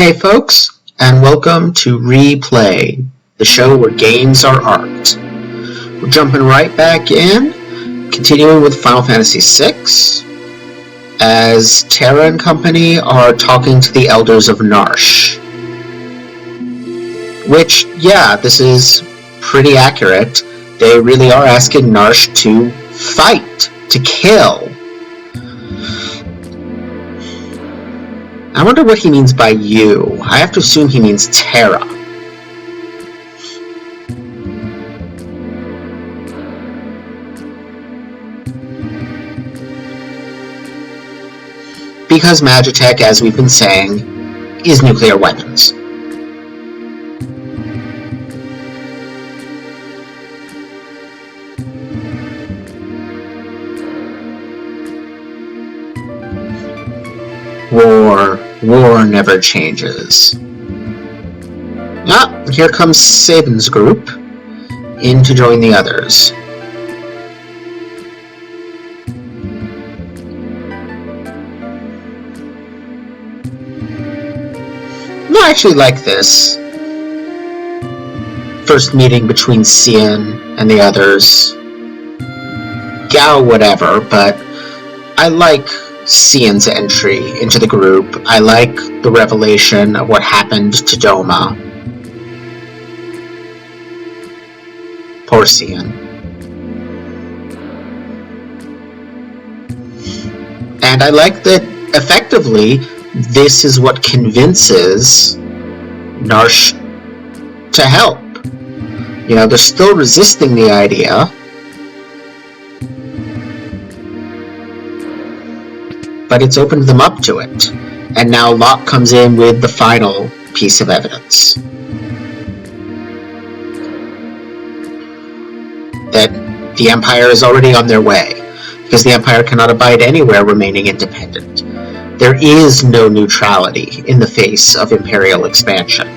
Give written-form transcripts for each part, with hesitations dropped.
Hey folks, and welcome to Replay, the show where games are art. We're jumping right back in, continuing with Final Fantasy VI, as Terra and company are talking to the Elders of Narshe. Which, yeah, this is pretty accurate. They really are asking Narshe to fight, to kill. I wonder what he means by you. I have to assume he means Terra. Because Magitech, as we've been saying, is nuclear weapons. War never changes. Ah, here comes Sabin's group in to join the others. I actually like this first meeting between Cian and the others. Gao, whatever, but I like Cian's entry into the group. I like the revelation of what happened to Doma. Poor Cian. And I like that, effectively, this is what convinces Narshe to help. You know, they're still resisting the idea, but it's opened them up to it. And now Locke comes in with the final piece of evidence. That the Empire is already on their way, because the Empire cannot abide anywhere remaining independent. There is no neutrality in the face of Imperial expansion.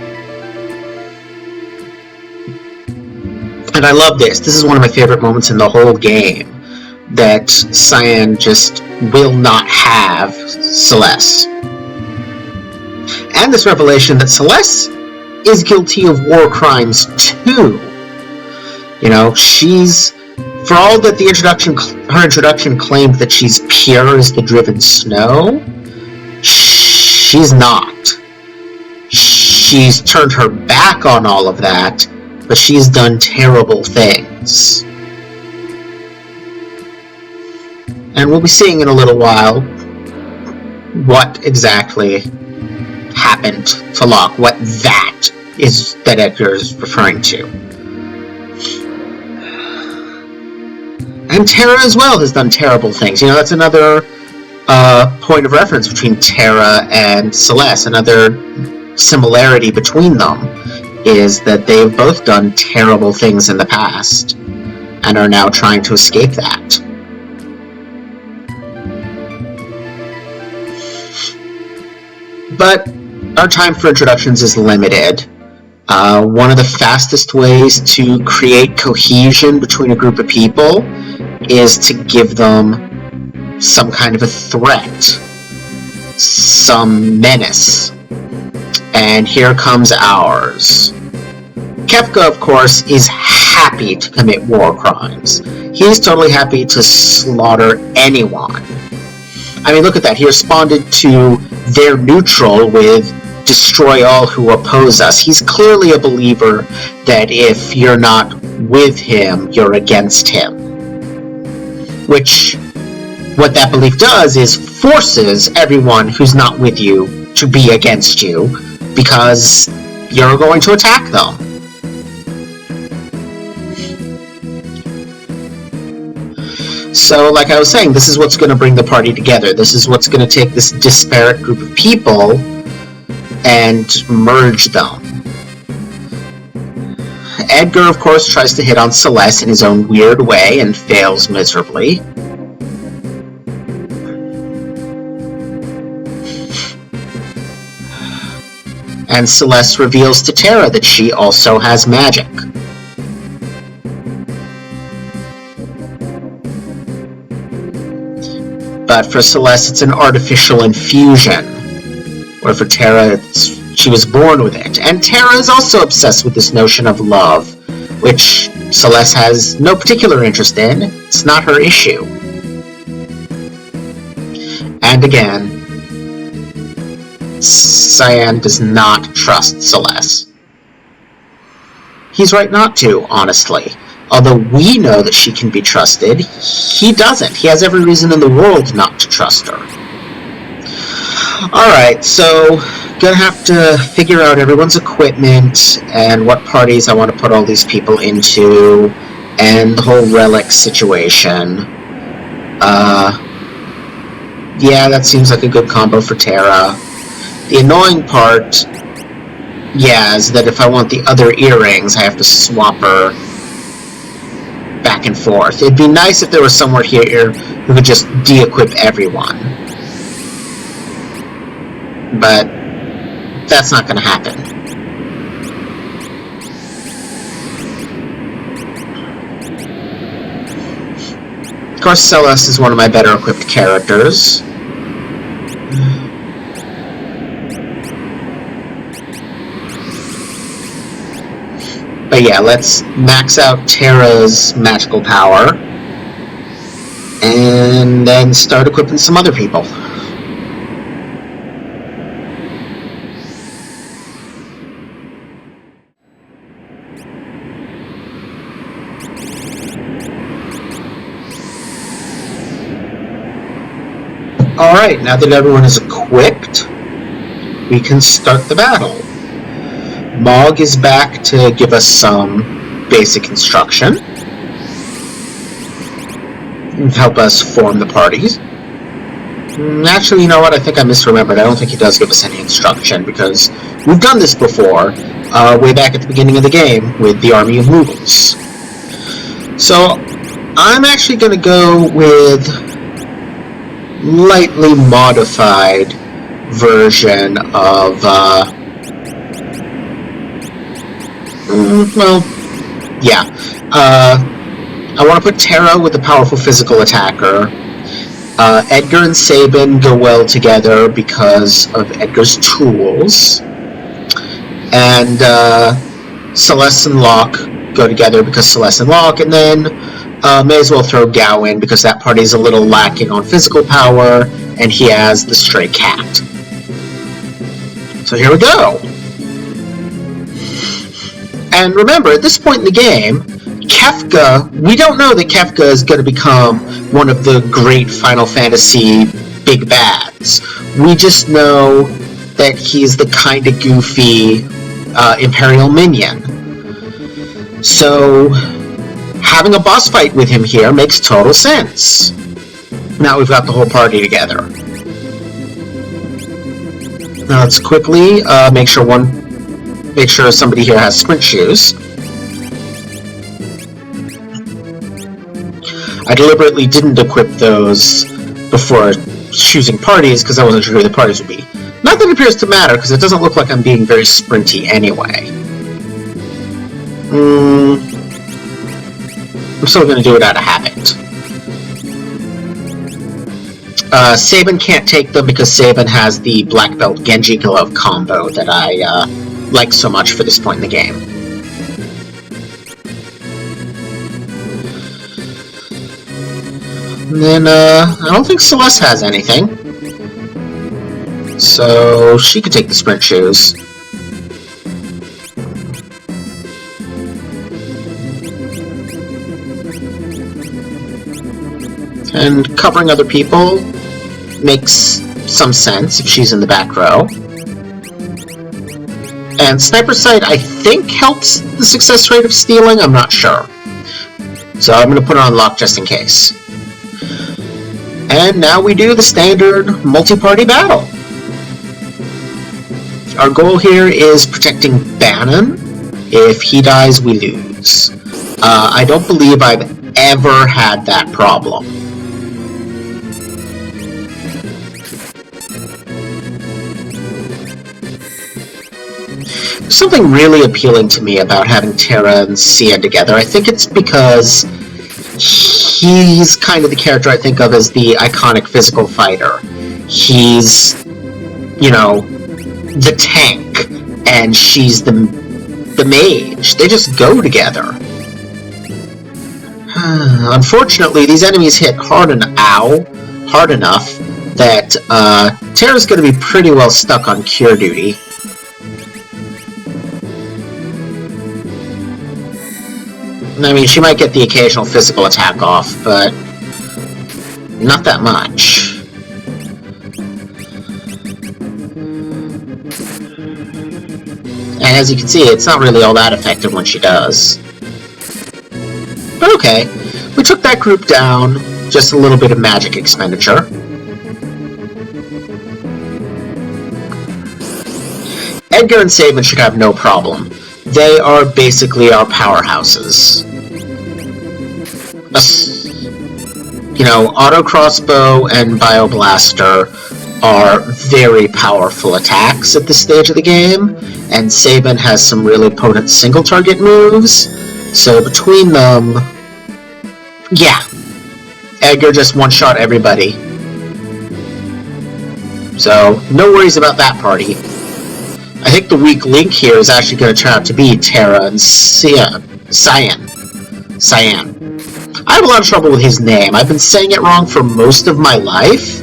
And I love this. This is one of my favorite moments in the whole game. That Cian just will not have Celes. And this revelation that Celes is guilty of war crimes too. You know, she's, for all that her introduction claimed that she's pure as the driven snow, she's not. She's turned her back on all of that, but she's done terrible things. And we'll be seeing in a little while what exactly happened to Locke, what that is that Edgar is referring to. And Terra as well has done terrible things. You know, that's another point of reference between Terra and Celes. Another similarity between them is that they've both done terrible things in the past and are now trying to escape that. But our time for introductions is limited. One of the fastest ways to create cohesion between a group of people is to give them some kind of a threat, some menace. And here comes ours. Kefka, of course, is happy to commit war crimes. He's totally happy to slaughter anyone. I mean, look at that. He responded to their neutral with destroy all who oppose us. He's clearly a believer that if you're not with him, you're against him. Which, what that belief does is forces everyone who's not with you to be against you, because you're going to attack them. So, like I was saying, this is what's going to bring the party together. This is what's going to take this disparate group of people and merge them. Edgar, of course, tries to hit on Celes in his own weird way and fails miserably. And Celes reveals to Terra that she also has magic. But for Celes, it's an artificial infusion, where for Terra, it's She was born with it. And Terra is also obsessed with this notion of love, which Celeste has no particular interest in. It's not her issue. And again, Cyan does not trust Celeste. He's right not to, honestly. Although we know that she can be trusted, he doesn't. He has every reason in the world not to trust her. Alright, so gonna have to figure out everyone's equipment and what parties I want to put all these people into, and the whole relic situation. Yeah, that seems like a good combo for Terra. The annoying part, yeah, is that if I want the other earrings, I have to swap her back and forth. It'd be nice if there was someone here who could just de-equip everyone. But that's not going to happen. Of course, Celeste is one of my better equipped characters. But yeah, let's max out Terra's magical power and then start equipping some other people. Alright, now that everyone is equipped, we can start the battle. Mog is back to give us some basic instruction. Help us form the parties. Actually, you know what? I think I misremembered. I don't think he does give us any instruction, because we've done this before, way back at the beginning of the game, with the Army of Moogles. So, I'm actually going to go with lightly modified version of, well, yeah. I want to put Terra with a powerful physical attacker. Edgar and Sabin go well together because of Edgar's tools. And Celeste and Locke go together because Celeste and Locke. And then may as well throw Gao in because that party's a little lacking on physical power, and he has the stray cat. So here we go. And remember, at this point in the game, Kefka, we don't know that Kefka is going to become one of the great Final Fantasy big bads. We just know that he's the kind of goofy Imperial minion. So, having a boss fight with him here makes total sense. Now we've got the whole party together. Now let's quickly make sure somebody here has sprint shoes. I deliberately didn't equip those before choosing parties because I wasn't sure who the parties would be. Not that it appears to matter, because it doesn't look like I'm being very sprinty anyway. I'm still going to do it out of habit. Sabin can't take them because Sabin has the Black Belt Genji Glove combo that I like so much for this point in the game. And then, I don't think Celeste has anything. So, she could take the sprint shoes. And covering other people makes some sense if she's in the back row. And Sniper Sight, I think, helps the success rate of stealing, I'm not sure. So I'm going to put it on lock just in case. And now we do the standard multi-party battle. Our goal here is protecting Bannon. If he dies, we lose. I don't believe I've ever had that problem. There's something really appealing to me about having Terra and Cyan together. I think it's because he's kind of the character I think of as the iconic physical fighter. He's, you know, the tank, and she's the mage. They just go together. Unfortunately, these enemies hit hard enough that Terra's going to be pretty well stuck on cure duty. I mean, she might get the occasional physical attack off, but not that much. And as you can see, it's not really all that effective when she does. But okay, we took that group down, just a little bit of magic expenditure. Edgar and Sabin should have no problem. They are basically our powerhouses. You know, Auto Crossbow and Bioblaster are very powerful attacks at this stage of the game, and Sabin has some really potent single-target moves, so between them, yeah, Edgar just one-shot everybody. So, no worries about that party. I think the weak link here is actually going to turn out to be Terra and Cyan. I have a lot of trouble with his name. I've been saying it wrong for most of my life,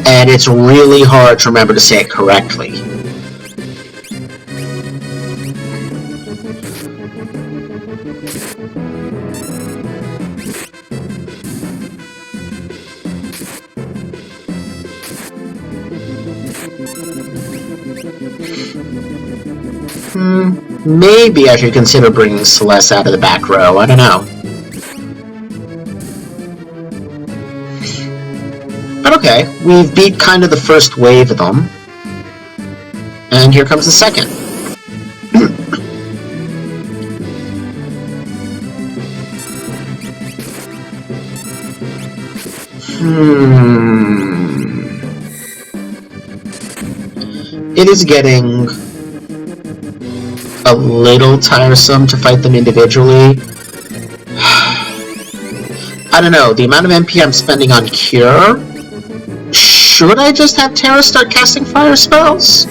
and it's really hard to remember to say it correctly. Maybe I should consider bringing Celeste out of the back row, I don't know. But okay, we've beat kind of the first wave of them. And here comes the second. It is getting a little tiresome to fight them individually. I don't know, the amount of MP I'm spending on Cure? Should I just have Terra start casting fire spells?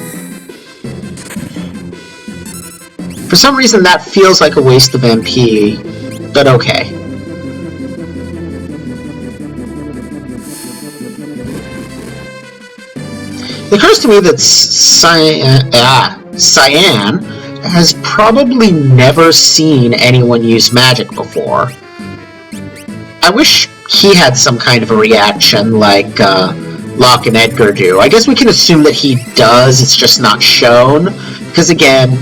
For some reason that feels like a waste of MP, but okay. It occurs to me that Cyan has probably never seen anyone use magic before. I wish he had some kind of a reaction like Locke and Edgar do. I guess we can assume that he does, it's just not shown, because again,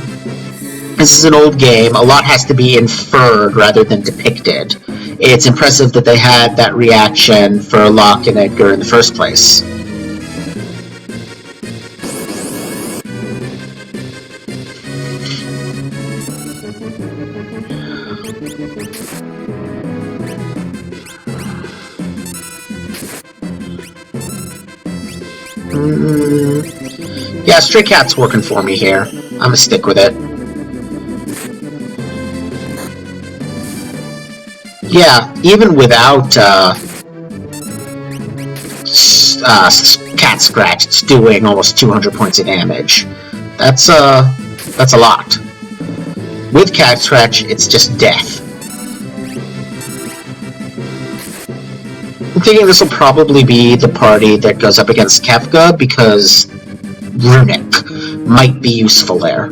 this is an old game, a lot has to be inferred rather than depicted. It's impressive that they had that reaction for Locke and Edgar in the first place. Yeah, Stray Cat's working for me here. I'm gonna stick with it. Yeah, even without Cat Scratch, it's doing almost 200 points of damage. That's a lot. With Cat Scratch, it's just death. I'm thinking this will probably be the party that goes up against Kefka, because Runic might be useful there.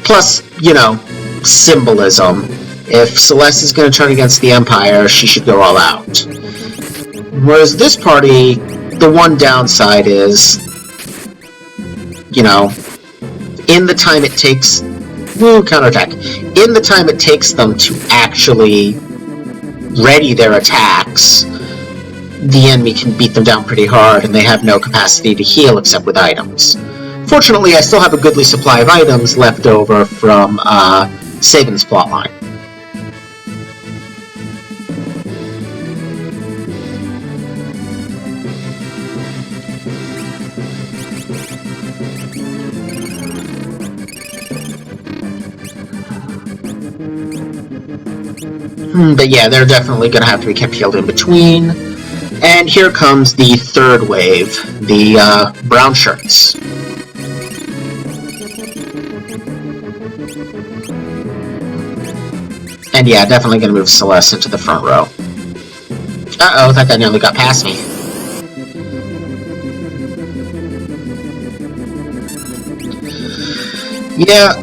Plus, you know, symbolism. If Celeste is going to turn against the Empire, she should go all out. Whereas this party, the one downside is, you know, in the time it takes... counterattack. In the time it takes them to actually ready their attacks, the enemy can beat them down pretty hard, and they have no capacity to heal except with items. Fortunately, I still have a goodly supply of items left over from Sabin's plotline. But yeah, they're definitely going to have to be kept healed in between. And here comes the third wave, the brown shirts. And yeah, definitely going to move Celeste into the front row. Uh-oh, that guy nearly got past me. Yeah,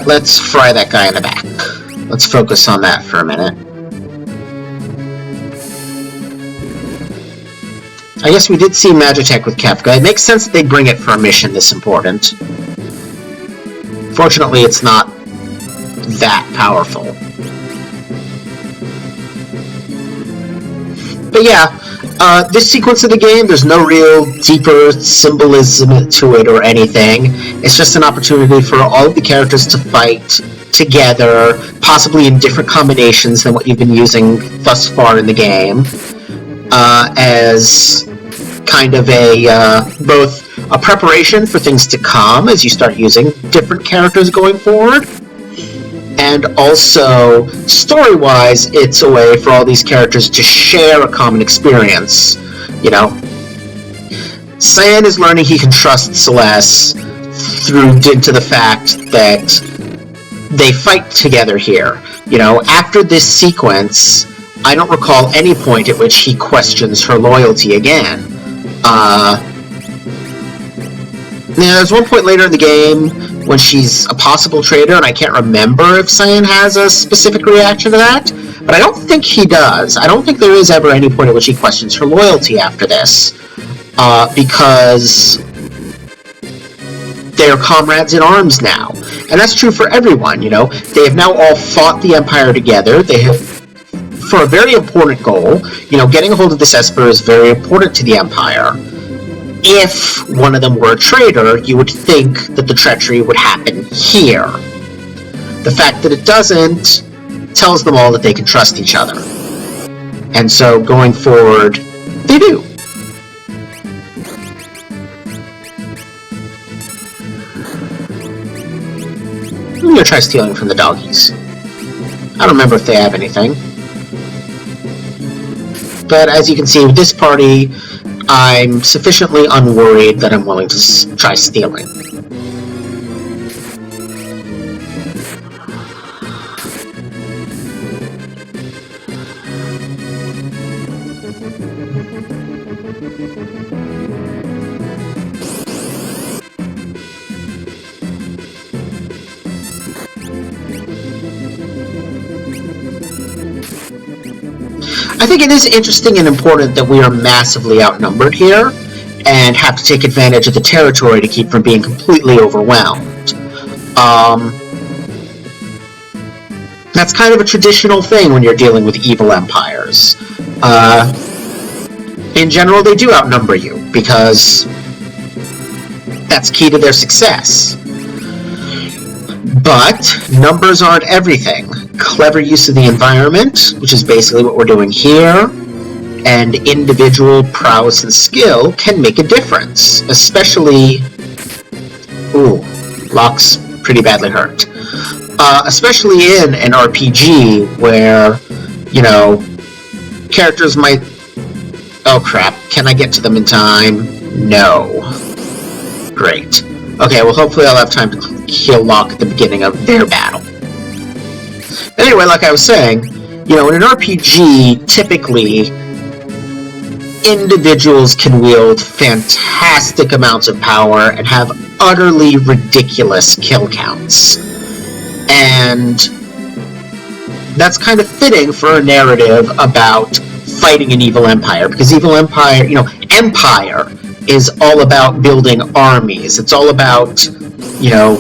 let's fry that guy in the back. Let's focus on that for a minute. I guess we did see Magitech with Kefka. It makes sense that they bring it for a mission this important. Fortunately, it's not that powerful. But yeah, this sequence of the game, there's no real deeper symbolism to it or anything. It's just an opportunity for all of the characters to fight together, possibly in different combinations than what you've been using thus far in the game, as kind of a both a preparation for things to come as you start using different characters going forward, and also, story-wise, it's a way for all these characters to share a common experience. You know, Cyan is learning he can trust Celeste into the fact that they fight together here. You know, after this sequence, I don't recall any point at which he questions her loyalty again. There's one point later in the game when she's a possible traitor, and I can't remember if Cyan has a specific reaction to that, but I don't think he does. I don't think there is ever any point at which he questions her loyalty after this, because they are comrades in arms now. And that's true for everyone, you know. They have now all fought the Empire together. They have, for a very important goal, you know, getting a hold of this Esper is very important to the Empire. If one of them were a traitor, you would think that the treachery would happen here. The fact that it doesn't tells them all that they can trust each other. And so, going forward, they do. I'm gonna try stealing from the doggies. I don't remember if they have anything. But as you can see, with this party, I'm sufficiently unworried that I'm willing to try stealing. I think it is interesting and important that we are massively outnumbered here and have to take advantage of the territory to keep from being completely overwhelmed. That's kind of a traditional thing when you're dealing with evil empires. In general, they do outnumber you because that's key to their success. But numbers aren't everything. Clever use of the environment, which is basically what we're doing here, and individual prowess and skill can make a difference, especially... Ooh, Locke's pretty badly hurt. Especially in an RPG where, you know, characters might... Oh crap, can I get to them in time? No. Great. Okay, well hopefully I'll have time to kill Locke at the beginning of their battle. Anyway, like I was saying, you know, in an RPG, typically, individuals can wield fantastic amounts of power and have utterly ridiculous kill counts. And that's kind of fitting for a narrative about fighting an evil empire, because evil empire, you know, empire is all about building armies. It's all about, you know,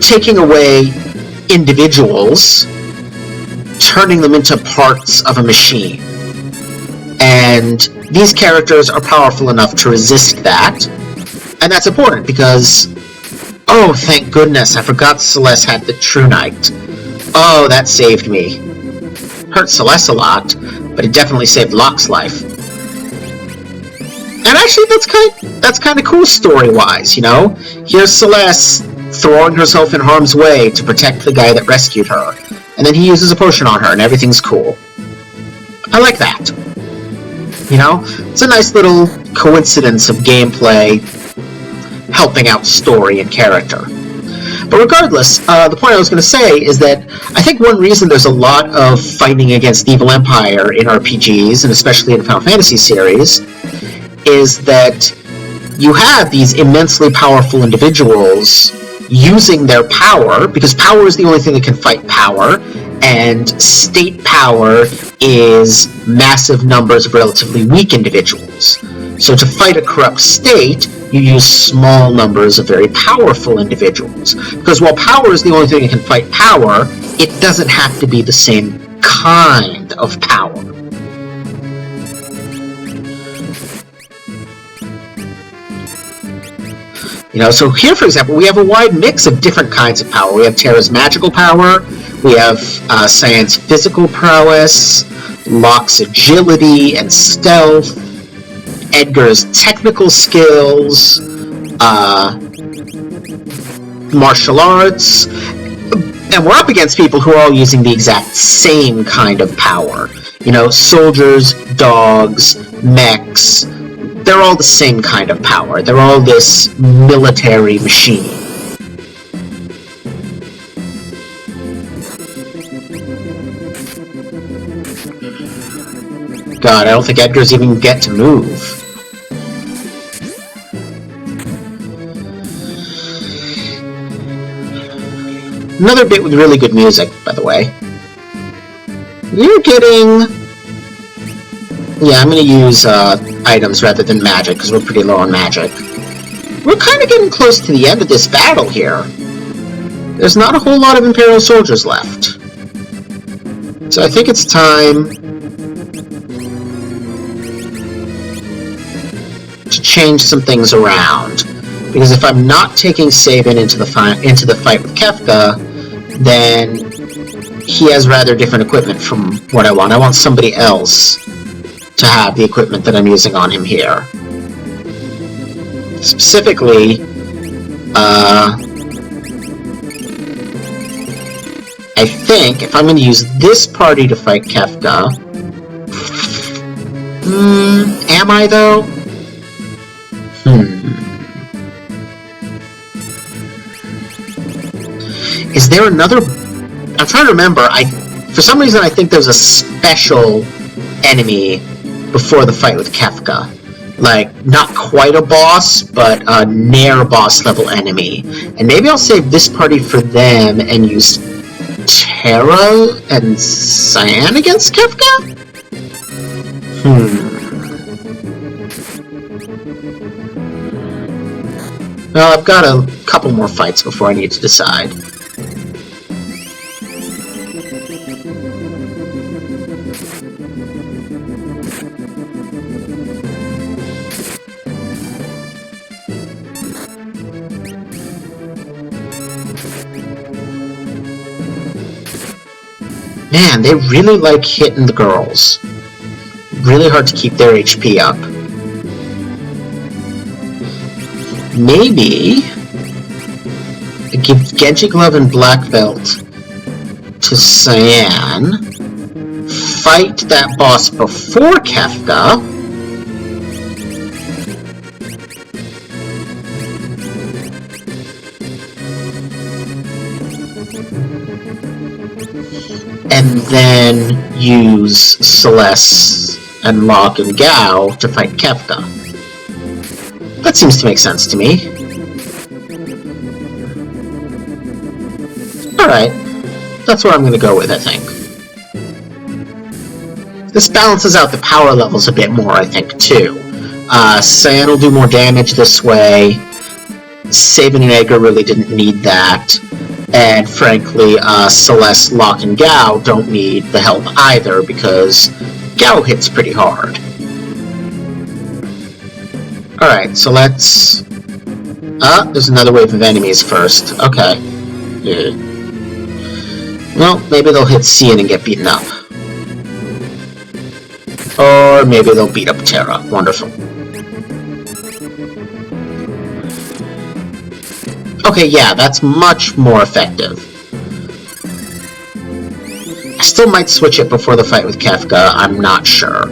taking away individuals, turning them into parts of a machine. And these characters are powerful enough to resist that. And that's important because, oh, thank goodness, I forgot Celeste had the True Knight. Oh, that saved me. Hurt Celeste a lot, but it definitely saved Locke's life. And actually, that's kind of cool story-wise, you know? Here's Celeste throwing herself in harm's way to protect the guy that rescued her, and then he uses a potion on her, and everything's cool. I like that. You know? It's a nice little coincidence of gameplay helping out story and character. But regardless, the point I was going to say is that I think one reason there's a lot of fighting against Evil Empire in RPGs, and especially in the Final Fantasy series, is that you have these immensely powerful individuals using their power, because power is the only thing that can fight power, and state power is massive numbers of relatively weak individuals. So to fight a corrupt state, you use small numbers of very powerful individuals. Because while power is the only thing that can fight power, it doesn't have to be the same kind of power. You know, so here, for example, we have a wide mix of different kinds of power. We have Terra's magical power, we have Cyan's physical prowess, Locke's agility and stealth, Edgar's technical skills, martial arts, and we're up against people who are all using the exact same kind of power. You know, soldiers, dogs, mechs, they're all the same kind of power. They're all this military machine. God, I don't think Edgar's even get to move. Another bit with really good music, by the way. You're getting... Yeah, I'm gonna use items rather than magic, because we're pretty low on magic. We're kind of getting close to the end of this battle here. There's not a whole lot of Imperial soldiers left. So I think it's time to change some things around. Because if I'm not taking Sabin into the fight with Kefka, then he has rather different equipment from what I want. I want somebody else to have the equipment that I'm using on him here. Specifically, I think if I'm going to use this party to fight Kefka... am I, though? Is there another... I'm trying to remember. For some reason, I think there's a special enemy before the fight with Kefka. Like, not quite a boss, but a near-boss level enemy. And maybe I'll save this party for them and use Terra and Cyan against Kefka? Well, I've got a couple more fights before I need to decide. Man, they really like hitting the girls. Really hard to keep their HP up. Maybe I give Genji Glove and Black Belt to Cyan, fight that boss before Kefka, and then use Celeste and Locke and Gao to fight Kefka. That seems to make sense to me. Alright, that's what I'm going to go with, I think. This balances out the power levels a bit more, I think, too. Cyan will do more damage this way. Sabin and Edgar really didn't need that. And frankly, Celeste, Locke, and Gao don't need the help either, because Gao hits pretty hard. Alright, so let's... there's another wave of enemies first. Okay. Yeah. Well, maybe they'll hit Cyan and get beaten up. Or maybe they'll beat up Terra. Wonderful. Okay, yeah, that's much more effective. I still might switch it before the fight with Kefka, I'm not sure.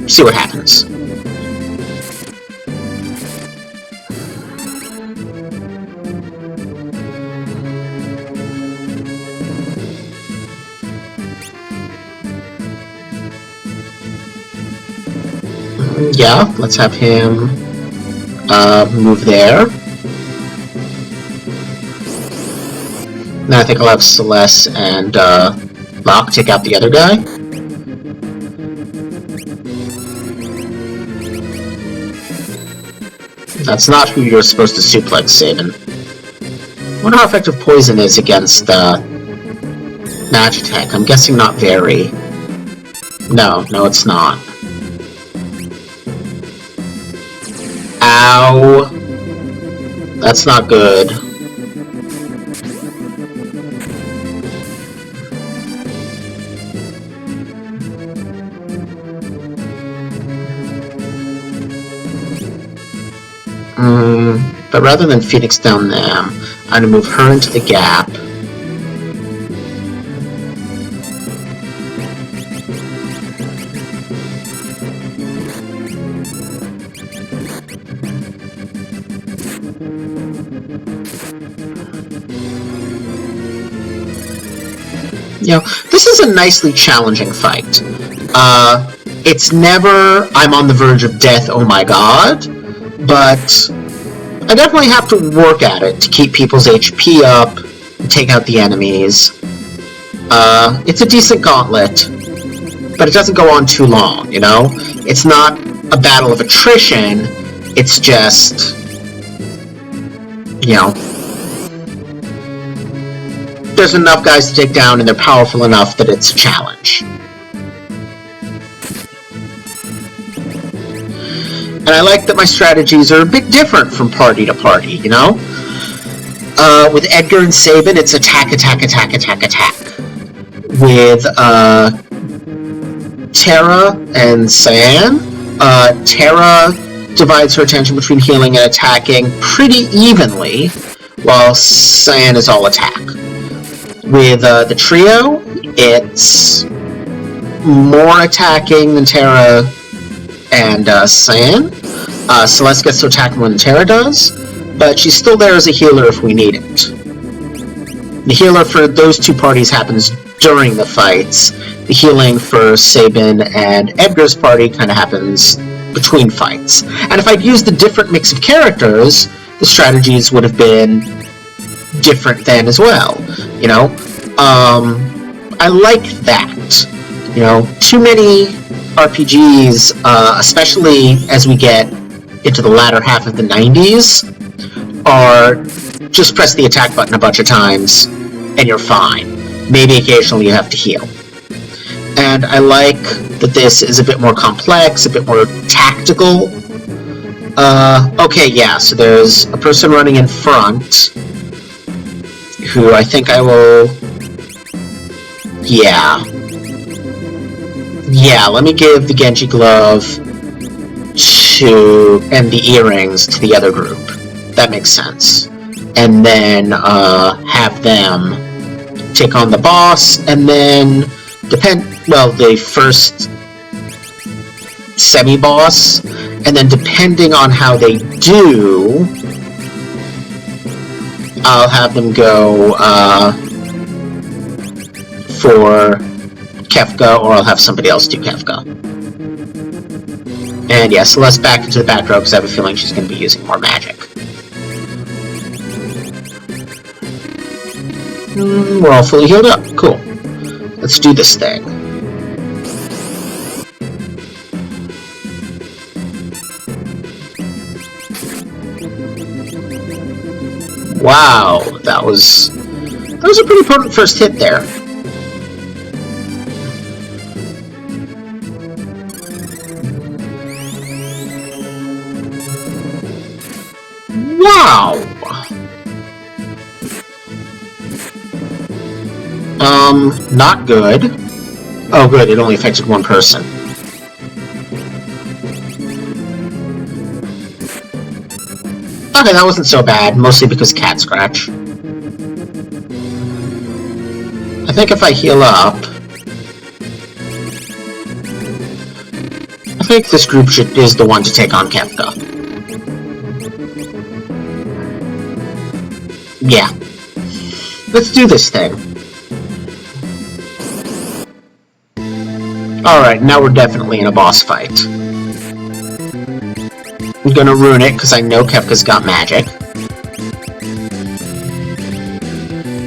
See what happens. Yeah, let's have him move there. Now I think I'll have Celeste and Locke take out the other guy. That's not who you're supposed to suplex, Sabin. I wonder how effective poison is against Magitech. I'm guessing not very. No, it's not. Ow. That's not good. But rather than Phoenix down them, I'm going to move her into the gap. You know, this is a nicely challenging fight. It's never, I'm on the verge of death, oh my god, but I definitely have to work at it to keep people's HP up, and take out the enemies. It's a decent gauntlet, but it doesn't go on too long, you know? It's not a battle of attrition, it's just, you know, there's enough guys to take down and they're powerful enough that it's a challenge. And I like that my strategies are a bit different from party to party, you know? With Edgar and Sabin, it's attack, attack, attack, attack, attack. With Terra and Cyan, Terra divides her attention between healing and attacking pretty evenly, while Cyan is all attack. With the trio, it's more attacking than Terra and Cyan. Celeste gets to attack more than Terra does, but she's still there as a healer if we need it. The healer for those two parties happens during the fights. The healing for Sabin and Edgar's party kind of happens between fights. And if I'd used a different mix of characters, the strategies would have been different then as well. You know, I like that. You know, too many RPGs, especially as we get into the latter half of the 90s, are just press the attack button a bunch of times and you're fine. Maybe occasionally you have to heal. And I like that this is a bit more complex, a bit more tactical. Okay, yeah, so there's a person running in front who I think I will... Yeah, let me give the Genji glove and the earrings to the other group. That makes sense. And then have them take on the boss, and then the first semi-boss, and then depending on how they do, I'll have them go for Kefka, or I'll have somebody else do Kefka. And yeah, Celeste back into the back row because I have a feeling she's going to be using more magic. We're all fully healed up. Cool. Let's do this thing. Wow, that was a pretty potent first hit there. Wow! Not good. Oh good, it only affected one person. Okay, that wasn't so bad, mostly because Cat Scratch. I think if I heal up... I think this group is the one to take on Kefka. Yeah. Let's do this thing. Alright, now we're definitely in a boss fight. I'm gonna ruin it because I know Kefka's got magic.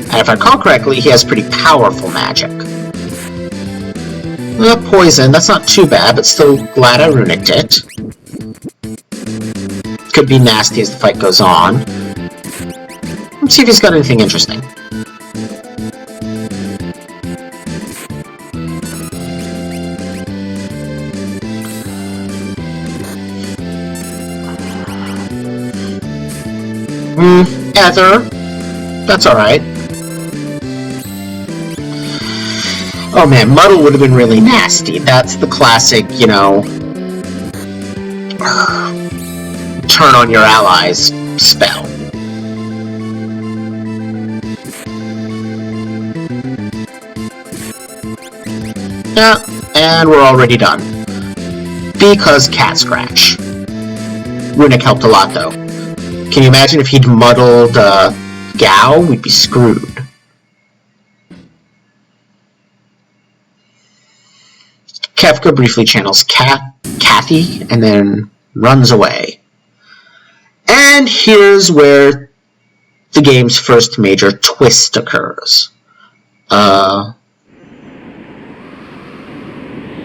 And if I recall correctly, he has pretty powerful magic. Poison, that's not too bad, but still glad I runicked it. Could be nasty as the fight goes on. Let's see if he's got anything interesting. Ether. That's alright. Oh man, Muddle would have been really nasty. That's the classic, you know, turn on your allies spell. Yeah, and we're already done. Because Cat Scratch. Runic helped a lot though. Can you imagine if he'd muddled Gao? We'd be screwed. Kefka briefly channels Kathy and then runs away. And here's where the game's first major twist occurs. You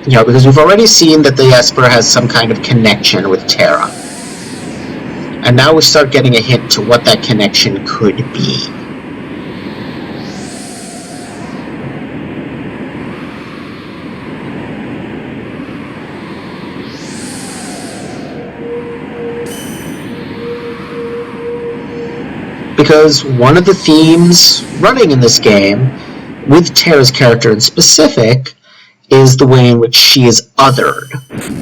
know, because we've already seen that the Esper has some kind of connection with Terra. And now we start getting a hint to what that connection could be. Because one of the themes running in this game, with Terra's character in specific, is the way in which she is othered.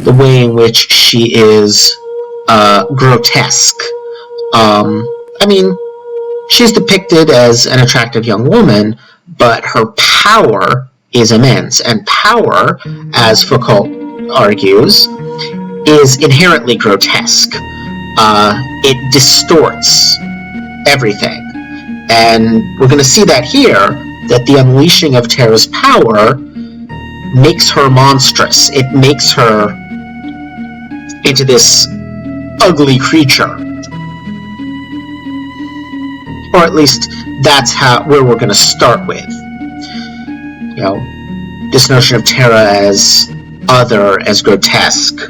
The way in which she is grotesque. I mean, she's depicted as an attractive young woman, but her power is immense. And power, as Foucault argues, is inherently grotesque. It distorts everything. And we're going to see that here, that the unleashing of Terra's power makes her monstrous. It makes her into this ugly creature. Or at least that's where we're going to start with. You know, this notion of Terra as other, as grotesque.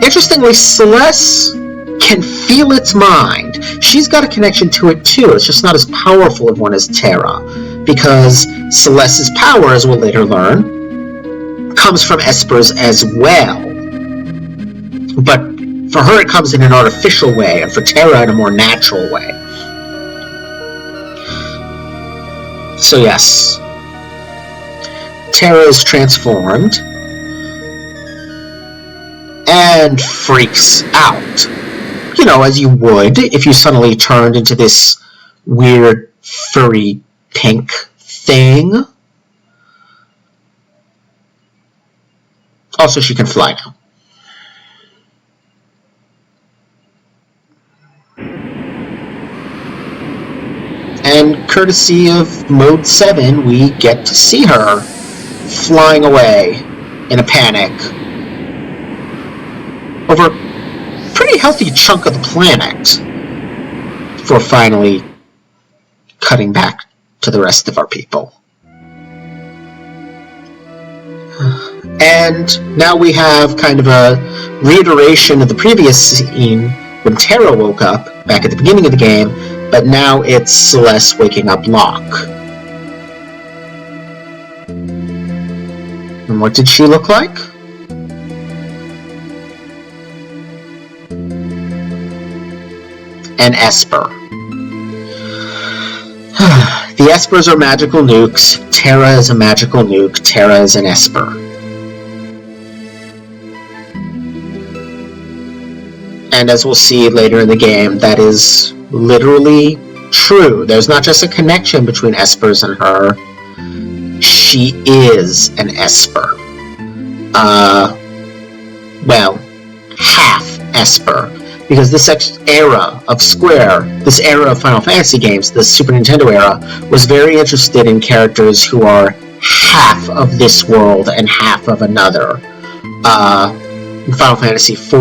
Interestingly, Celeste can feel its mind. She's got a connection to it too. It's just not as powerful of one as Terra, because Celeste's power, as we'll later learn, comes from Esper's as well. But for her it comes in an artificial way, and for Terra in a more natural way. So yes, Terra is transformed and freaks out. You know, as you would if you suddenly turned into this weird furry pink thing. Also, she can fly now. And courtesy of Mode 7, we get to see her flying away in a panic over a pretty healthy chunk of the planet before finally cutting back to the rest of our people. And now we have kind of a reiteration of the previous scene when Terra woke up back at the beginning of the game, but now it's Celeste waking up Locke. And what did she look like? An Esper. The Espers are magical nukes. Terra is a magical nuke. Terra is an Esper. And as we'll see later in the game, that is literally true. There's not just a connection between Espers and her. She is an Esper. well, half Esper. Because this era of Square, this era of Final Fantasy games, the Super Nintendo era, was very interested in characters who are half of this world and half of another. Final Fantasy IV,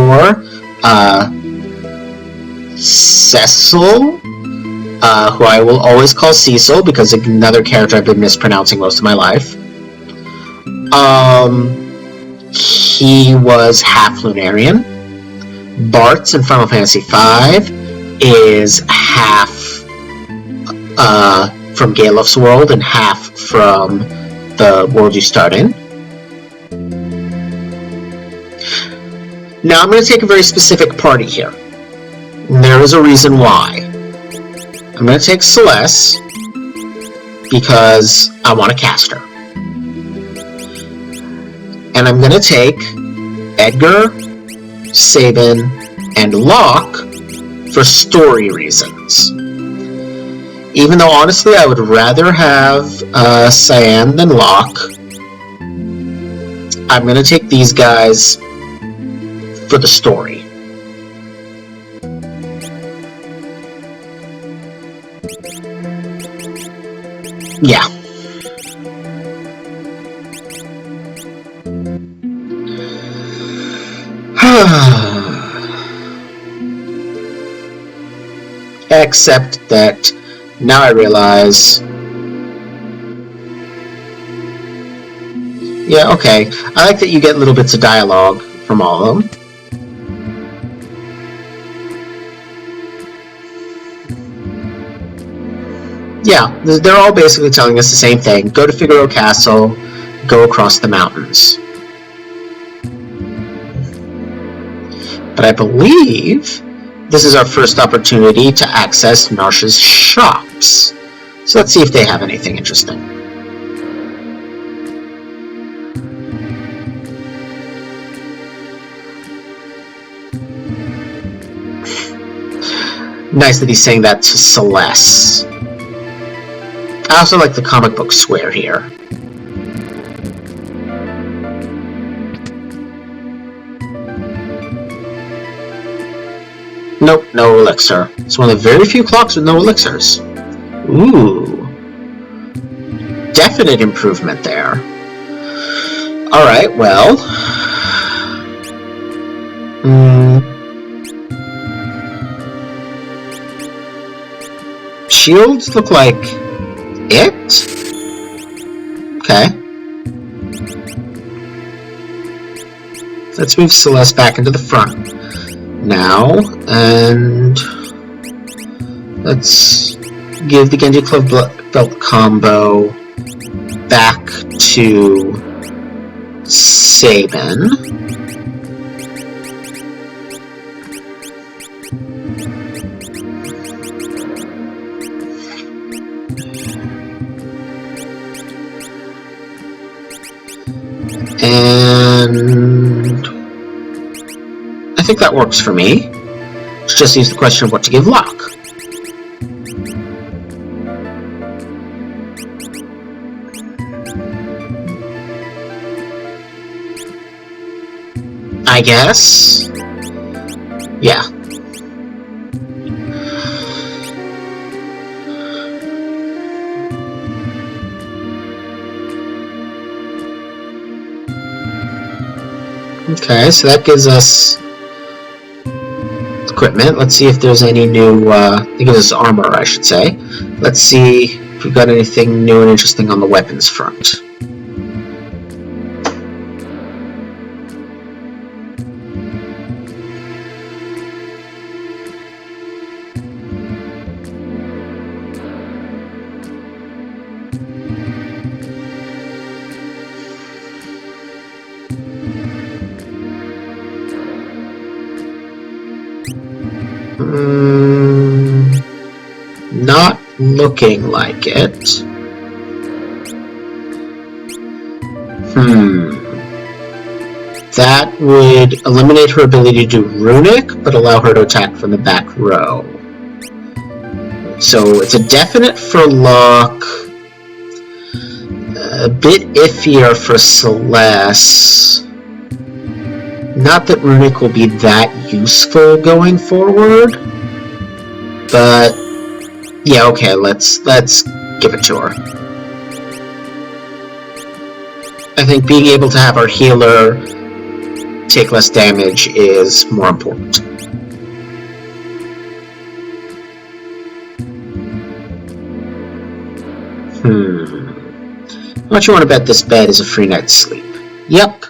Cecil, who I will always call Cecil because another character I've been mispronouncing most of my life. He was half Lunarian. Bartz in Final Fantasy V is half from Galef's world and half from the world you start in. Now I'm going to take a very specific party here. And there is a reason why. I'm going to take Celeste because I want to cast her. And I'm going to take Edgar, Sabin, and Locke for story reasons. Even though, honestly, I would rather have Cyan than Locke, I'm going to take these guys for the story. Yeah. Except that now I realize... Yeah, okay. I like that you get little bits of dialogue from all of them. Yeah, they're all basically telling us the same thing. Go to Figaro Castle, go across the mountains. But I believe this is our first opportunity to access Narsha's shops. So let's see if they have anything interesting. Nice that he's saying that to Celeste. I also like the comic book swear here. Nope, no elixir. It's one of the very few clocks with no elixirs. Ooh. Definite improvement there. Alright, well... Shields look like... it? Okay. Let's move Celeste back into the front now, and let's give the Genji Glove Belt combo back to Sabin. And I think that works for me. It just leaves the question of what to give Locke. I guess? Yeah. Okay, so that gives us equipment. Let's see if there's any new, it gives us armor, I should say. Let's see if we've got anything new and interesting on the weapons front. Not looking like it. That would eliminate her ability to do Runic, but allow her to attack from the back row. So it's a definite for Locke. A bit iffier for Celeste. Not that Runic will be that useful going forward, but yeah, okay, let's give it to her. I think being able to have our healer take less damage is more important. How much you want to bet this bed is a free night's sleep? Yep.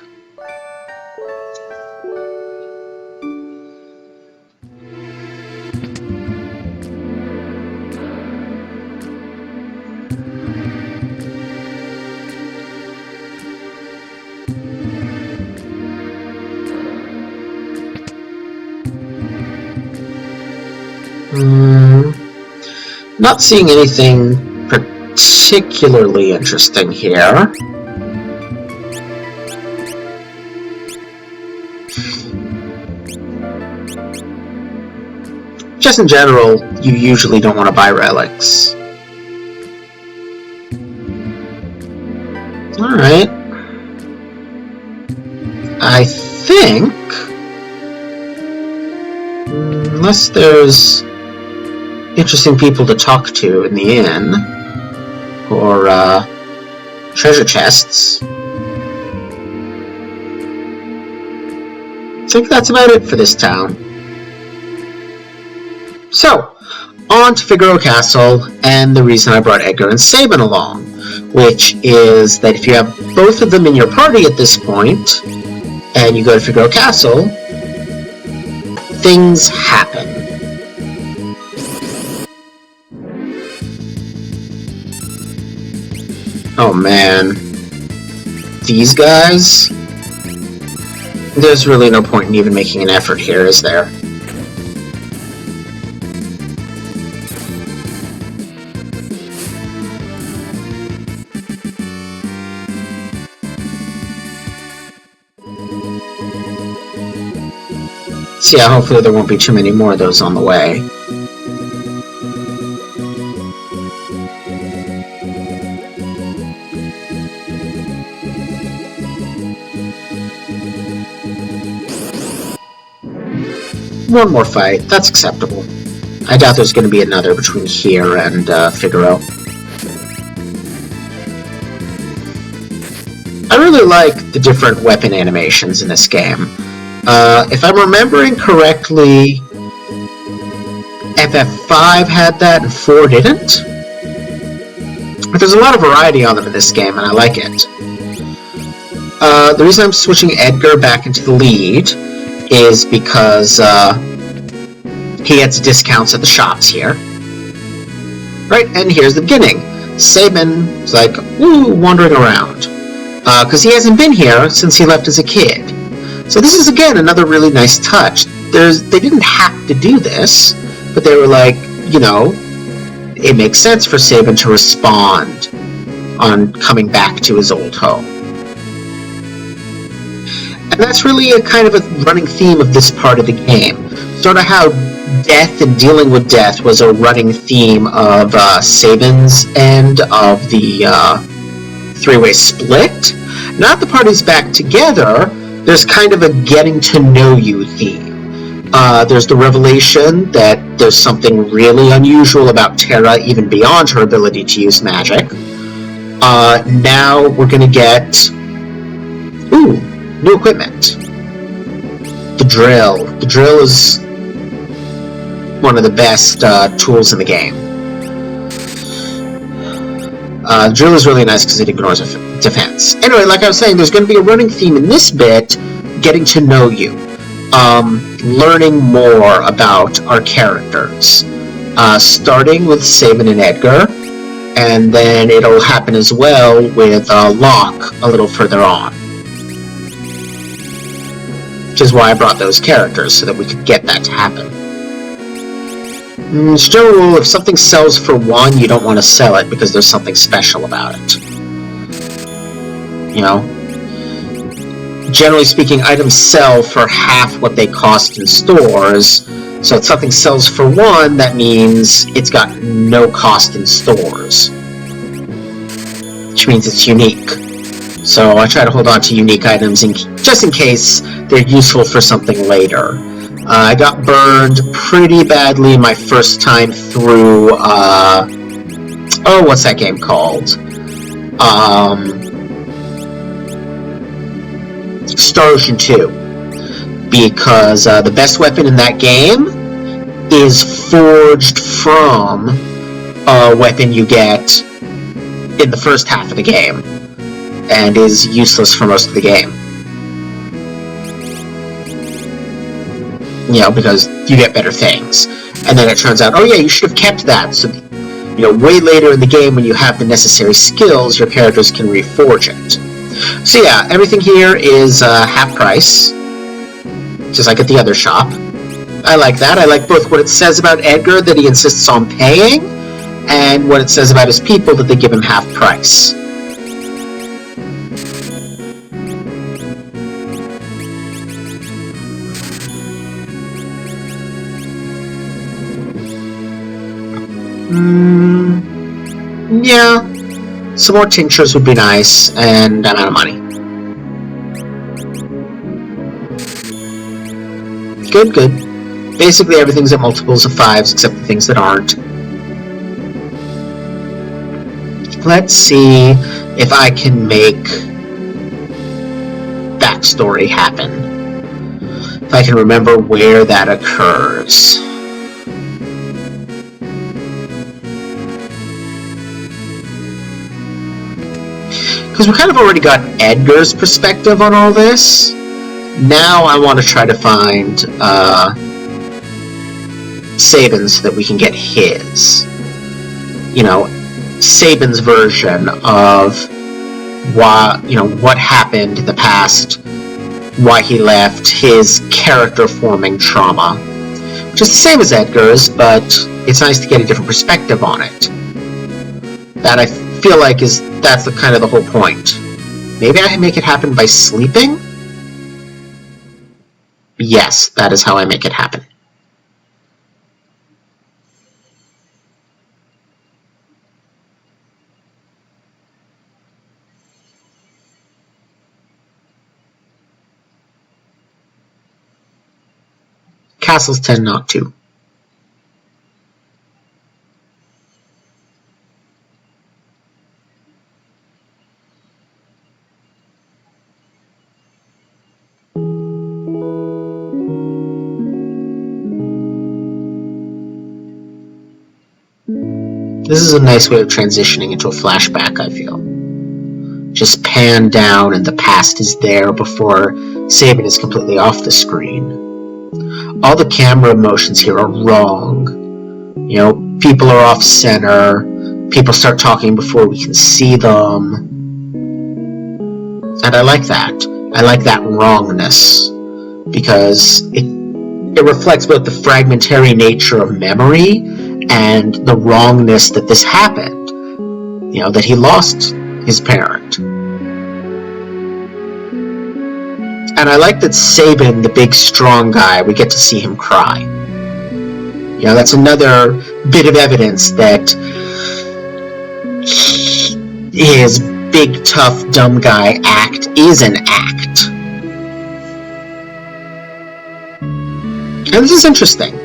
Not seeing anything particularly interesting here. Just in general, you usually don't want to buy relics. Alright. I think... unless there's interesting people to talk to in the inn, or treasure chests, I think that's about it for this town. So, on to Figaro Castle, and the reason I brought Edgar and Sabin along, which is that if you have both of them in your party at this point, and you go to Figaro Castle, things happen. Oh man. These guys? There's really no point in even making an effort here, is there? So yeah, hopefully there won't be too many more of those on the way. One more fight, that's acceptable. I doubt there's going to be another between here and Figaro. I really like the different weapon animations in this game. If I'm remembering correctly, FF5 had that and 4 didn't? But there's a lot of variety on them in this game, and I like it. The reason I'm switching Edgar back into the lead is because he gets discounts at the shops here. Right, and here's the beginning. Sabin's like, woo, wandering around. Because he hasn't been here since he left as a kid. So this is, again, another really nice touch. They didn't have to do this, but they were like, you know, it makes sense for Sabin to respond on coming back to his old home. And that's really a kind of a running theme of this part of the game. Sort of how death and dealing with death was a running theme of Sabin's end of the three-way split. Now that the party's back together, there's kind of a getting to know you theme. There's the revelation that there's something really unusual about Terra, even beyond her ability to use magic. Now we're gonna get... ooh, new equipment. The drill. The drill is one of the best tools in the game. The drill is really nice because it ignores defense. Anyway, like I was saying, there's going to be a running theme in this bit, getting to know you. Learning more about our characters. Starting with Sabin and Edgar, and then it'll happen as well with Locke a little further on. Which is why I brought those characters, so that we could get that to happen. It's general rule, if something sells for 1, you don't want to sell it because there's something special about it. You know? Generally speaking, items sell for half what they cost in stores, so if something sells for 1, that means it's got no cost in stores. Which means it's unique. So I try to hold on to unique items just in case they're useful for something later. I got burned pretty badly my first time through, what's that game called? Star Ocean 2. Because the best weapon in that game is forged from a weapon you get in the first half of the game, and is useless for most of the game. You know, because you get better things. And then it turns out, oh yeah, you should have kept that, so, you know, way later in the game when you have the necessary skills, your characters can reforge it. So yeah, everything here is half price, just like at the other shop. I like that. I like both what it says about Edgar, that he insists on paying, and what it says about his people, that they give him half price. Yeah, some more tinctures would be nice, and I'm out of money. Good, good. Basically everything's at multiples of 5s, except the things that aren't. Let's see if I can make backstory happen. If I can remember where that occurs. Because we kind of already got Edgar's perspective on all this. Now I want to try to find Sabin so that we can get his. You know, Sabin's version of what happened in the past, why he left, his character-forming trauma. Which is the same as Edgar's, but it's nice to get a different perspective on it. That I feel like that's the kind of the whole point. Maybe I can make it happen by sleeping? Yes, that is how I make it happen. Castles tend not to. This is a nice way of transitioning into a flashback, I feel. Just pan down and the past is there before Sabin is completely off the screen. All the camera motions here are wrong. You know, people are off center, people start talking before we can see them. And I like that. I like that wrongness, because it reflects both the fragmentary nature of memory and the wrongness that this happened. You know, that he lost his parent. And I like that Sabin, the big strong guy, we get to see him cry. You know, that's another bit of evidence that his big, tough, dumb guy act is an act. And this is interesting.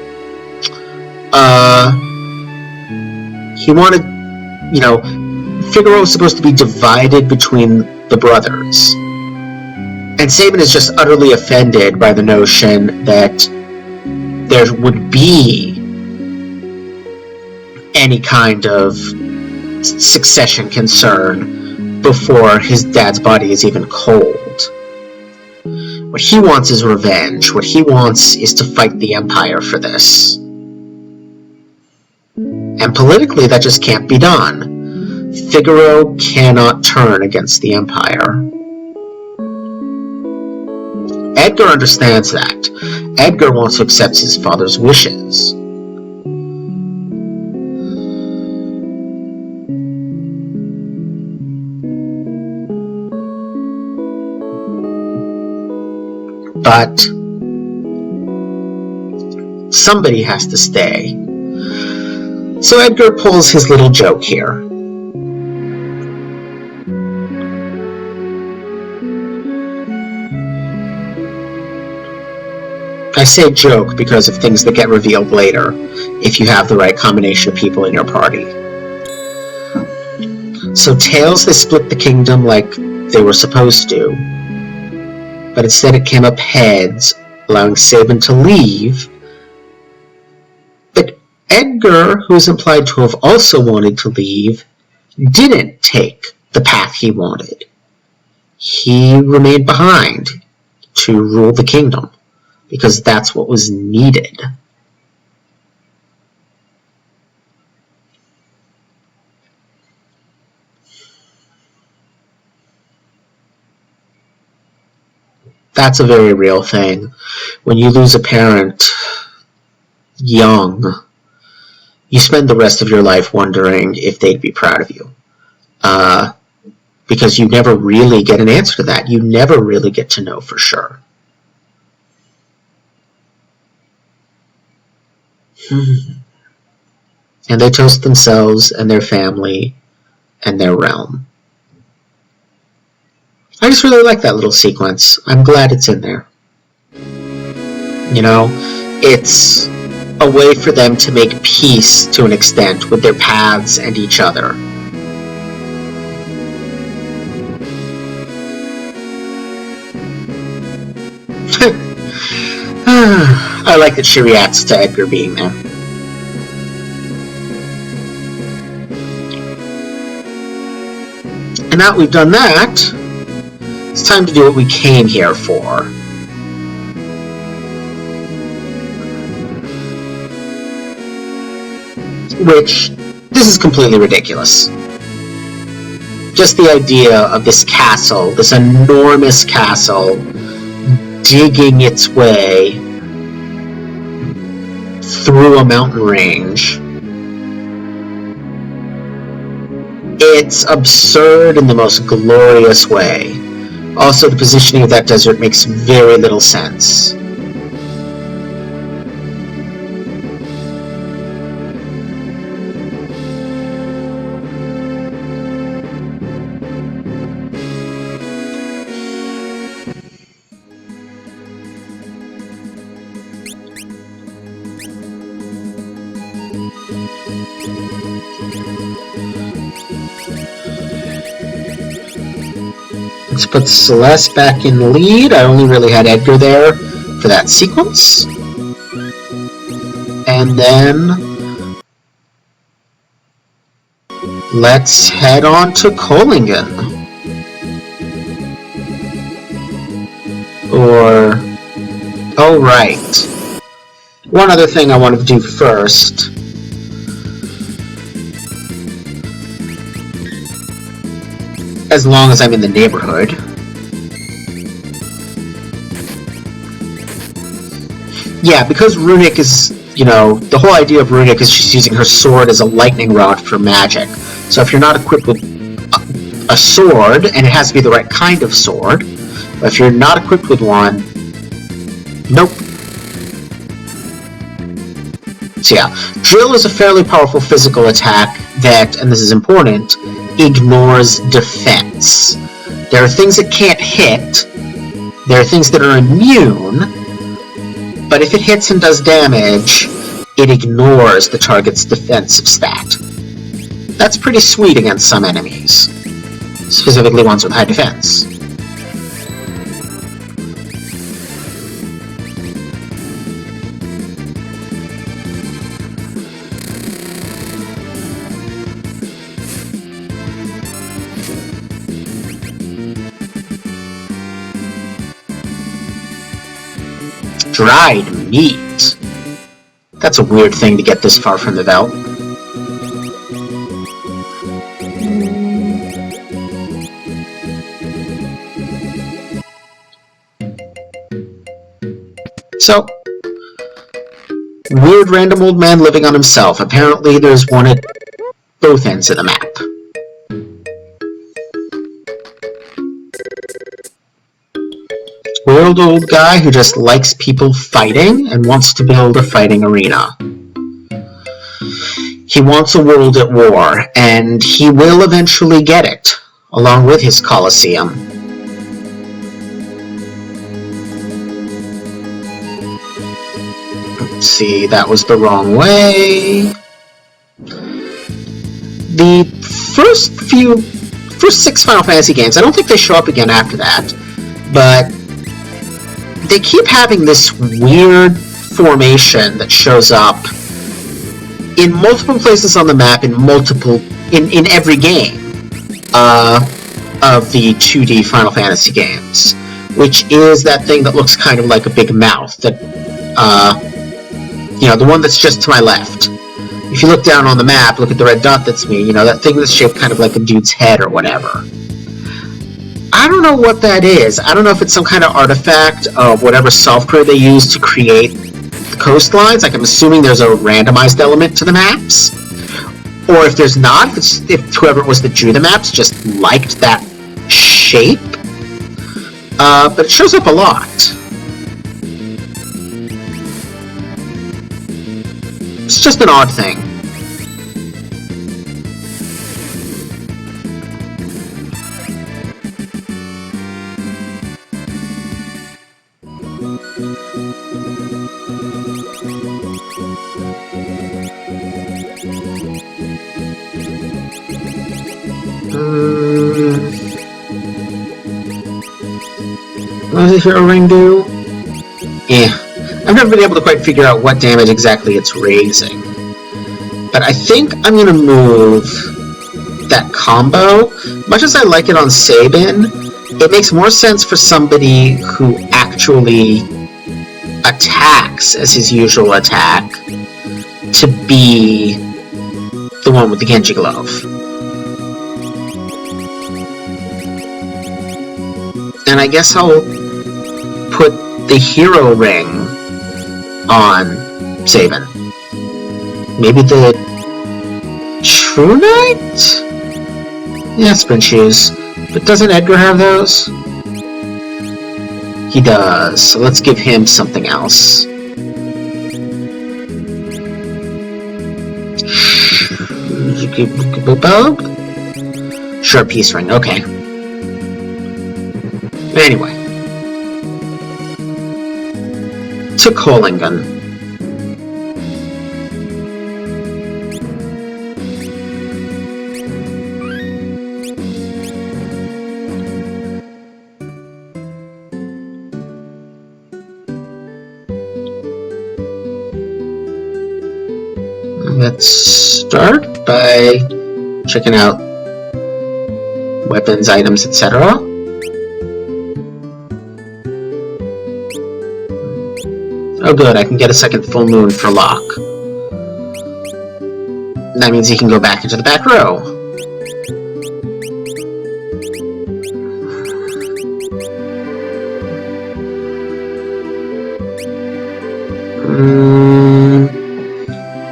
He wanted, you know, Figaro was supposed to be divided between the brothers. And Sabin is just utterly offended by the notion that there would be any kind of succession concern before his dad's body is even cold. What he wants is revenge. What he wants is to fight the Empire for this. And politically, that just can't be done. Figaro cannot turn against the Empire. Edgar understands that. Edgar wants to accept his father's wishes. But somebody has to stay. So Edgar pulls his little joke here. I say joke because of things that get revealed later, if you have the right combination of people in your party. So Tails, they split the kingdom like they were supposed to, but instead it came up heads, allowing Sabin to leave. But Edgar, who is implied to have also wanted to leave, didn't take the path he wanted. He remained behind to rule the kingdom, because that's what was needed. That's a very real thing. When you lose a parent young, you spend the rest of your life wondering if they'd be proud of you. Because you never really get an answer to that. You never really get to know for sure. And they toast themselves and their family and their realm. I just really like that little sequence. I'm glad it's in there. You know, it's a way for them to make peace to an extent with their paths and each other. I like that she reacts to Edgar being there. And now that we've done that, it's time to do what we came here for. Which, this is completely ridiculous. Just the idea of this castle, this enormous castle, digging its way through a mountain range. It's absurd in the most glorious way. Also, the positioning of that desert makes very little sense. Let's put Celeste back in the lead. I only really had Edgar there for that sequence. And then let's head on to Kohlingen. Or, oh right. One other thing I wanted to do first. As long as I'm in the neighborhood. Yeah, because Runic is, you know, the whole idea of Runic is she's using her sword as a lightning rod for magic. So if you're not equipped with a sword, and it has to be the right kind of sword, but if you're not equipped with one, nope. So yeah, Drill is a fairly powerful physical attack that, and this is important, ignores defense. There are things it can't hit, there are things that are immune, but if it hits and does damage, it ignores the target's defensive stat. That's pretty sweet against some enemies, specifically ones with high defense. Dried meat. That's a weird thing to get this far from the Veld. So, weird random old man living on himself. Apparently there's one at both ends of the map. Weird old guy who just likes people fighting and wants to build a fighting arena. He wants a world at war, and he will eventually get it, along with his Colosseum. see, that was the wrong way. The first 6 Final Fantasy games, I don't think they show up again after that, but they keep having this weird formation that shows up in multiple places on the map in every game of the 2D Final Fantasy games, which is that thing that looks kind of like a big mouth, that the one that's just to my left. If you look down on the map, look at the red dot that's me, that thing that's shaped kind of like a dude's head or whatever. I don't know what that is. I don't know if it's some kind of artifact of whatever software they use to create the coastlines. Like, I'm assuming there's a randomized element to the maps. Or if there's not, if whoever it was that drew the maps just liked that shape. But it shows up a lot. It's just an odd thing. What does the hero ring do? I've never been able to quite figure out what damage exactly it's raising. But I think I'm going to move that combo. Much as I like it on Sabin, it makes more sense for somebody who actually attacks as his usual attack to be the one with the Genji Glove. And I guess I'll put the hero ring on Sabin. Maybe the True Knight? Yeah, Sprint Shoes. But doesn't Edgar have those? He does, so let's give him something else. Sure, Peace Ring, okay. Anyway. To Kolingen. Let's start by checking out weapons, items, etc. Oh good, I can get a second full moon for Locke. That means he can go back into the back row.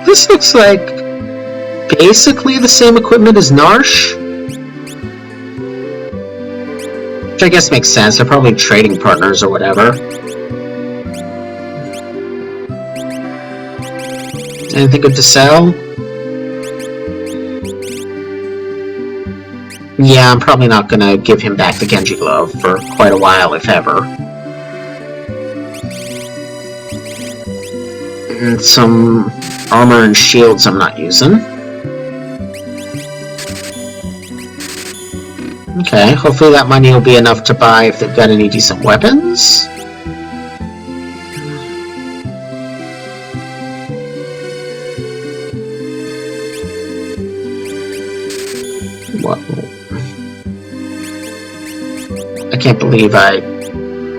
This looks like basically the same equipment as Narshe. Which I guess makes sense, they're probably trading partners or whatever. Anything good to sell? Yeah, I'm probably not gonna give him back the Genji Glove for quite a while, if ever. And some armor and shields I'm not using. Okay, hopefully that money will be enough to buy if they've got any decent weapons. Whoa. I can't believe I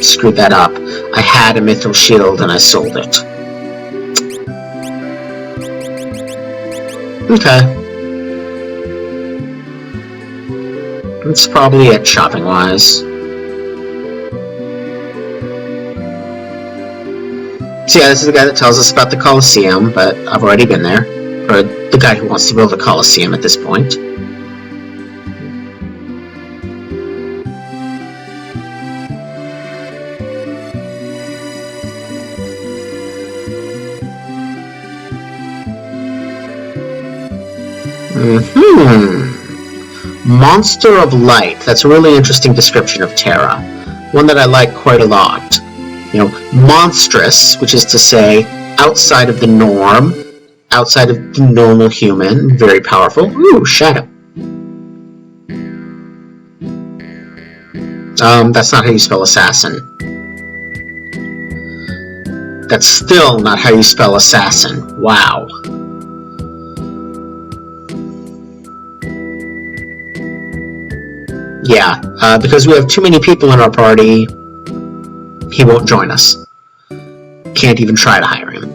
screwed that up. I had a Mithril Shield and I sold it. Okay. That's probably it, shopping-wise. So yeah, this is the guy that tells us about the Colosseum, but I've already been there. Or the guy who wants to build a Colosseum at this point. Monster of Light. That's a really interesting description of Terra. One that I like quite a lot. You know, monstrous, which is to say outside of the norm, outside of the normal human, very powerful. Ooh, shadow. That's not how you spell assassin. That's still not how you spell assassin. Wow. Yeah, because we have too many people in our party, he won't join us. Can't even try to hire him.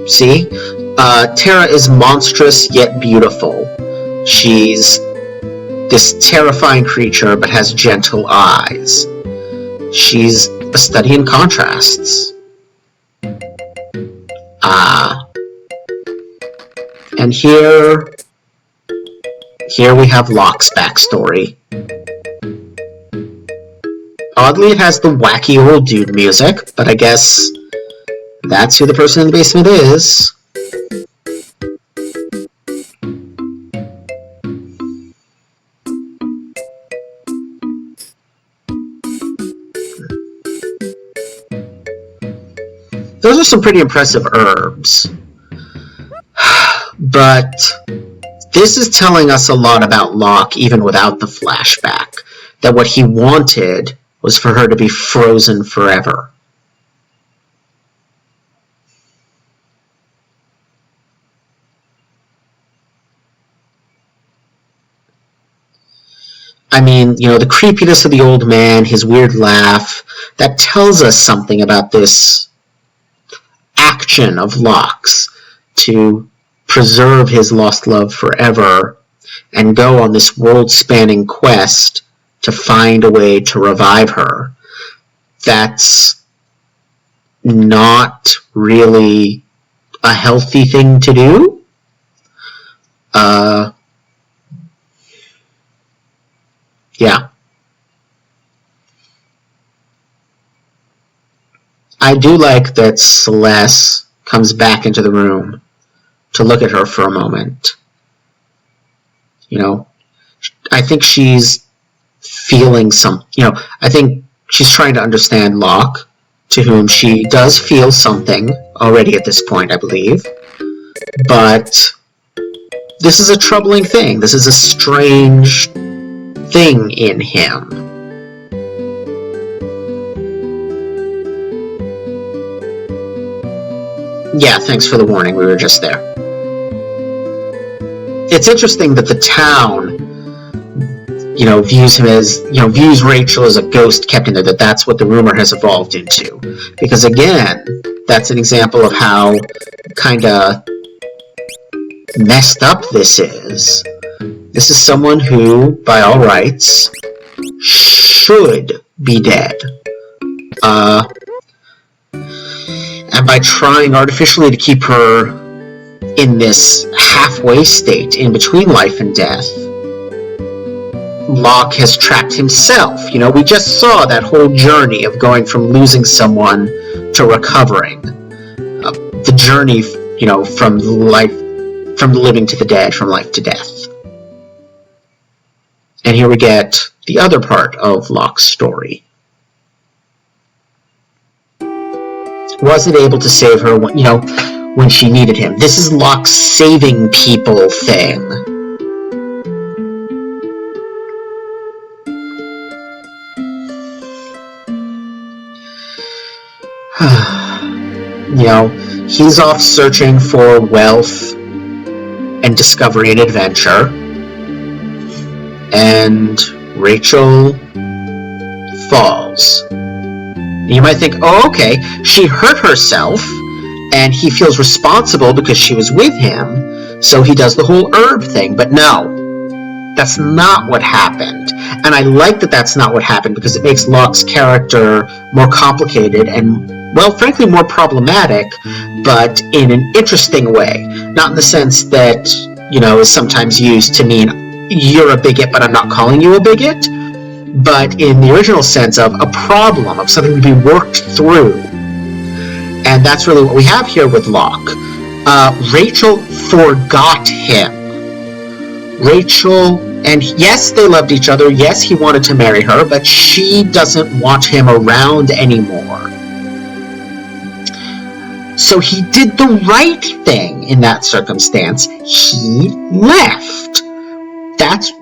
See? Terra is monstrous yet beautiful. She's this terrifying creature but has gentle eyes. She's a study in contrasts. And here we have Locke's backstory. Oddly, it has the wacky old dude music, but I guess that's who the person in the basement is. Those are some pretty impressive herbs. But this is telling us a lot about Locke even without the flashback. That what he wanted was for her to be frozen forever. I mean, you know, the creepiness of the old man, his weird laugh, that tells us something about this action of Locke's to preserve his lost love forever and go on this world-spanning quest to find a way to revive her. That's not really a healthy thing to do. Yeah. I do like that Celeste comes back into the room to look at her for a moment. You know, I think she's feeling I think she's trying to understand Locke, to whom she does feel something already at this point, I believe. But this is a troubling thing. This is a strange thing in him. Yeah, thanks for the warning. We were just there. It's interesting that the town, views Rachel as a ghost kept in there, that's what the rumor has evolved into. Because again, that's an example of how kind of messed up this is. This is someone who, by all rights, should be dead. And by trying artificially to keep her in this halfway state in between life and death, Locke has trapped himself. We just saw that whole journey of going from losing someone to recovering. The journey, from living to the dead, from life to death. And here we get the other part of Locke's story. Wasn't able to save her, when she needed him. This is Locke's saving people thing. He's off searching for wealth and discovery and adventure. And Rachel falls. You might think, oh, okay, she hurt herself, and he feels responsible because she was with him, so he does the whole herb thing. But no, that's not what happened. And I like that that's not what happened, because it makes Locke's character more complicated and, well, frankly, more problematic, but in an interesting way. Not in the sense that, is sometimes used to mean, you're a bigot, but I'm not calling you a bigot, but in the original sense of a problem, of something to be worked through. And that's really what we have here with Locke. Rachel forgot him. Rachel And yes, they loved each other. Yes, he wanted to marry her, but she doesn't want him around anymore. So he did the right thing in that circumstance. He left.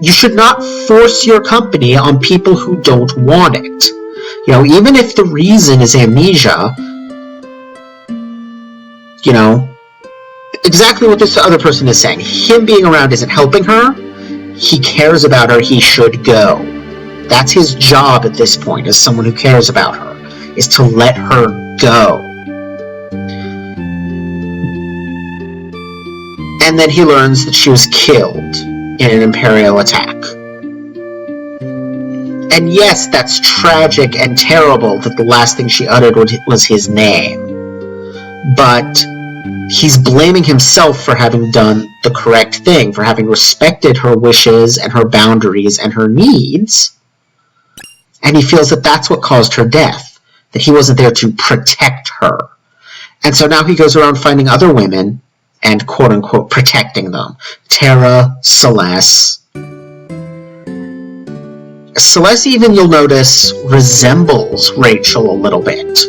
You should not force your company on people who don't want it. You know, even if the reason is amnesia, you know, exactly what this other person is saying. Him being around isn't helping her. He cares about her. He should go. That's his job at this point, as someone who cares about her, is to let her go. And then he learns that she was killed in an Imperial attack. And yes, that's tragic and terrible that the last thing she uttered was his name. But he's blaming himself for having done the correct thing, for having respected her wishes and her boundaries and her needs. And he feels that that's what caused her death, that he wasn't there to protect her. And so now he goes around finding other women and quote-unquote protecting them. Terra, Celes. Celes, even, you'll notice, resembles Rachel a little bit.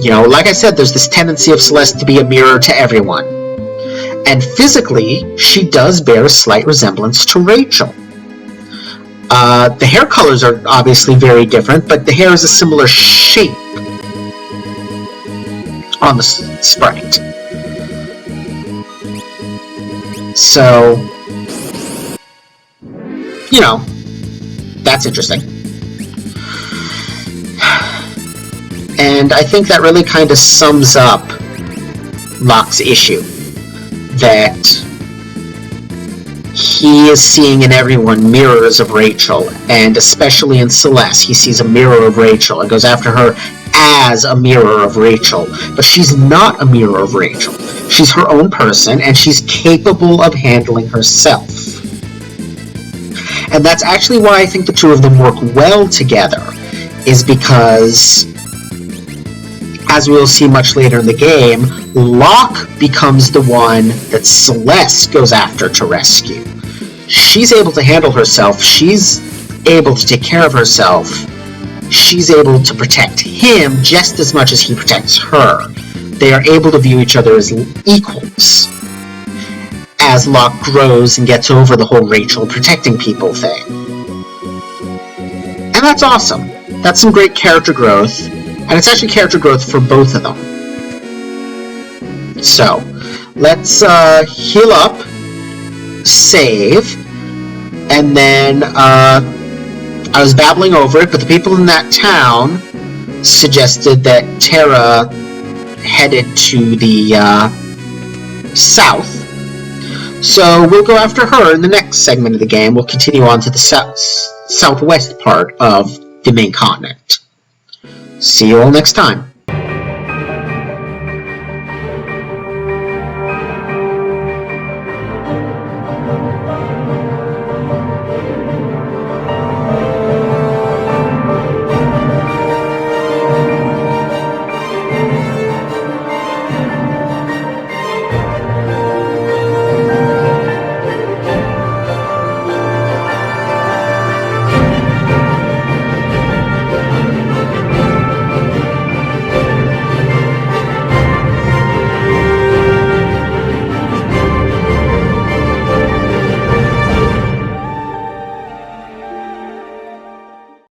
You know, like I said, there's this tendency of Celes to be a mirror to everyone. And physically, she does bear a slight resemblance to Rachel. The hair colors are obviously very different, but the hair is a similar shape on the sprite. So, you know, that's interesting. And I think that really kind of sums up Locke's issue. That he is seeing in everyone mirrors of Rachel, and especially in Celes, he sees a mirror of Rachel and goes after her as a mirror of Rachel. But she's not a mirror of Rachel. She's her own person, and she's capable of handling herself. And that's actually why I think the two of them work well together, is because, as we'll see much later in the game, Locke becomes the one that Celes goes after to rescue. She's able to handle herself, she's able to take care of herself, she's able to protect him just as much as he protects her. They are able to view each other as equals, as Locke grows and gets over the whole Rachel protecting people thing. And that's awesome. That's some great character growth. And it's actually character growth for both of them. So, let's heal up, save, and then I was babbling over it, but the people in that town suggested that Terra headed to the south. So we'll go after her in the next segment of the game. We'll continue on to the southwest part of the main continent. See you all next time.